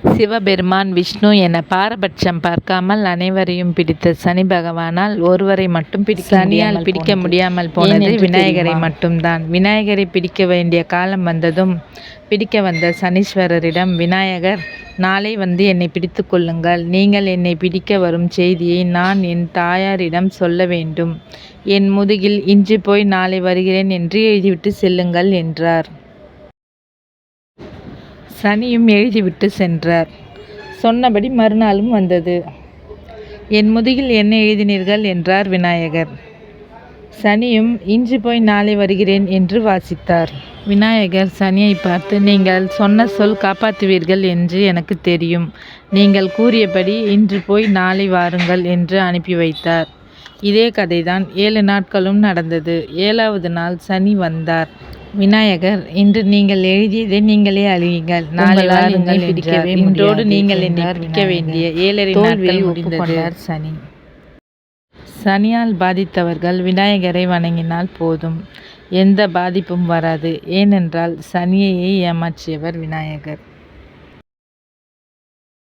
சிவபெருமான் விஷ்ணு என பாரபட்சம் பார்க்காமல் அனைவரையும் பிடித்த சனி பகவானால் ஒருவரை மட்டும் சனியால் பிடிக்க முடியாமல் போனது விநாயகரை மட்டும்தான். விநாயகரை பிடிக்க வேண்டிய காலம் வந்ததும் பிடிக்க வந்த சனீஸ்வரரிடம் விநாயகர், நாளை வந்து என்னை பிடித்து கொள்ளுங்கள். நீங்கள் என்னை பிடிக்க வரும் செய்தியை நான் என் தாயாரிடம் சொல்ல வேண்டும். என் முதுகில் இன்று போய் நாளை வருகிறேன் என்று எழுதிவிட்டு செல்லுங்கள் என்றார். சனியும் எழுதிவிட்டு சென்றார். சொன்னபடி மறுநாளும் வந்தது. என் முதுகில் என்ன எழுதினீர்கள் என்றார் விநாயகர். சனியும் இன்று போய் நாளை வருகிறேன் என்று வாசித்தார். விநாயகர் சனியை பார்த்து, நீங்கள் சொன்ன சொல் காப்பாற்றுவீர்கள் என்று எனக்கு தெரியும். நீங்கள் கூறியபடி இன்று போய் நாளை வாருங்கள் என்று அனுப்பி வைத்தார். இதே கதைதான் 7 நாட்களும் நடந்தது. 7வது நாள் சனி வந்தார். விநாயகர், இன்று நீங்கள் எழுதியதை நீங்களே அழியுங்கள். நாளை வாருங்கள் என்றார். இன்றோடு நீங்கள் என்னை பிடிக்க வேண்டிய 7.5 நாட்கள் முடிந்தது. சனி. சனியால் பாதித்தவர்கள் விநாயகரை வணங்கினால் போதும், எந்த பாதிப்பும் வராது. ஏனென்றால் சனியையே ஏமாற்றியவர் விநாயகர்.